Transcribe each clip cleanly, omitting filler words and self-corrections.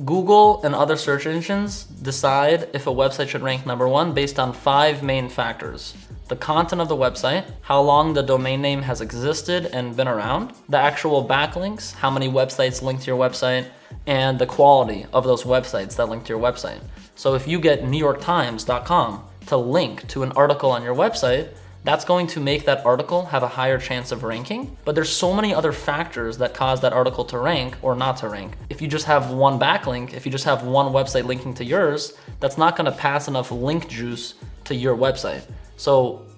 Google and other search engines decide if a website should rank number one based on 5 main factors: the content of the website, how long the domain name has existed and been around, the actual backlinks, how many websites link to your website, and the quality of those websites that link to your website. So if you get NewYorkTimes.com to link to an article on your website, that's going to make that article have a higher chance of ranking. But there's so many other factors that cause that article to rank or not to rank. If you just have one backlink, if you just have one website linking to yours, that's not gonna pass enough link juice to your website.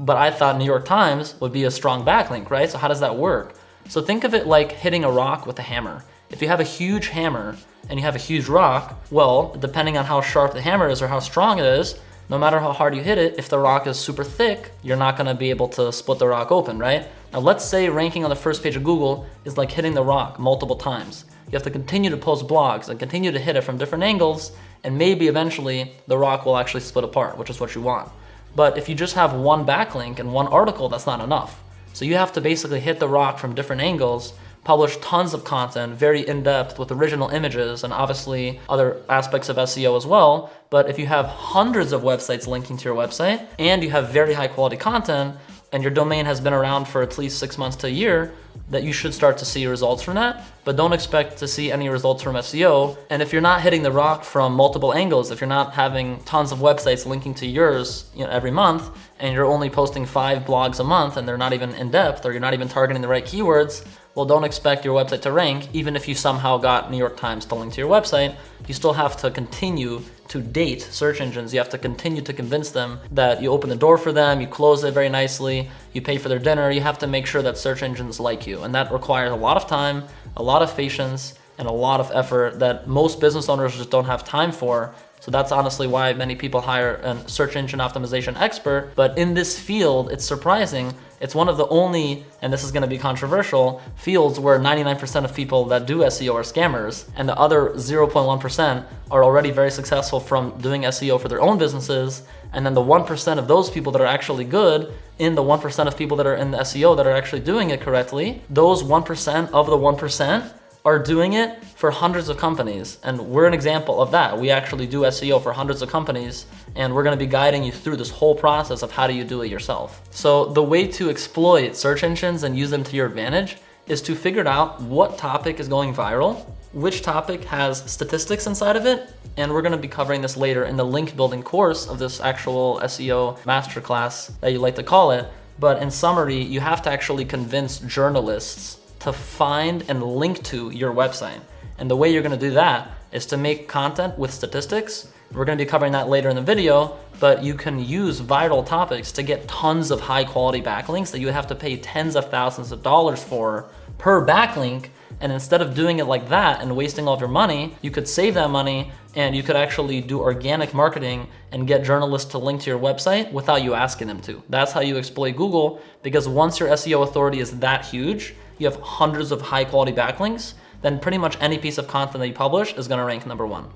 But I thought New York Times would be a strong backlink, right? So how does that work? So think of it like hitting a rock with a hammer. If you have a huge hammer and you have a huge rock, well, depending on how sharp the hammer is or how strong it is, no matter how hard you hit it, if the rock is super thick, you're not gonna be able to split the rock open, right? Now let's say ranking on the first page of Google is like hitting the rock multiple times. You have to continue to post blogs and continue to hit it from different angles, and maybe eventually the rock will actually split apart, which is what you want. But if you just have one backlink and one article, that's not enough. So you have to basically hit the rock from different angles, publish tons of content, very in-depth with original images and obviously other aspects of SEO as well. But if you have hundreds of websites linking to your website and you have very high quality content and your domain has been around for at least 6 months to a year, that you should start to see results from that. But don't expect to see any results from SEO. And if you're not hitting the rock from multiple angles, if you're not having tons of websites linking to yours, every month, and you're only posting 5 blogs a month and they're not even in depth, or you're not even targeting the right keywords, well, don't expect your website to rank. Even if you somehow got New York Times to link to your website, you still have to continue to date search engines. You have to continue to convince them that you open the door for them, you close it very nicely, you pay for their dinner. You have to make sure that search engines like you. And that requires a lot of time, a lot of patience, and a lot of effort that most business owners just don't have time for. So that's honestly why many people hire a search engine optimization expert. But in this field, it's surprising. It's one of the only, and this is gonna be controversial, fields where 99% of people that do SEO are scammers, and the other 0.1% are already very successful from doing SEO for their own businesses. And then the 1% of those people that are actually good, in the 1% of people that are in the SEO that are actually doing it correctly, those 1% of the 1% are doing it for hundreds of companies. And we're an example of that. We actually do SEO for hundreds of companies, and we're gonna be guiding you through this whole process of how do you do it yourself. So the way to exploit search engines and use them to your advantage is to figure out what topic is going viral, which topic has statistics inside of it, and we're gonna be covering this later in the link building course of this actual SEO masterclass that you like to call it. But in summary, you have to actually convince journalists to find and link to your website. And the way you're gonna do that is to make content with statistics. We're gonna be covering that later in the video, but you can use viral topics to get tons of high quality backlinks that you have to pay tens of thousands of dollars for per backlink. And instead of doing it like that and wasting all of your money, you could save that money and you could actually do organic marketing and get journalists to link to your website without you asking them to. That's how you exploit Google, because once your SEO authority is that huge, you have hundreds of high quality backlinks, then pretty much any piece of content that you publish is gonna rank number one.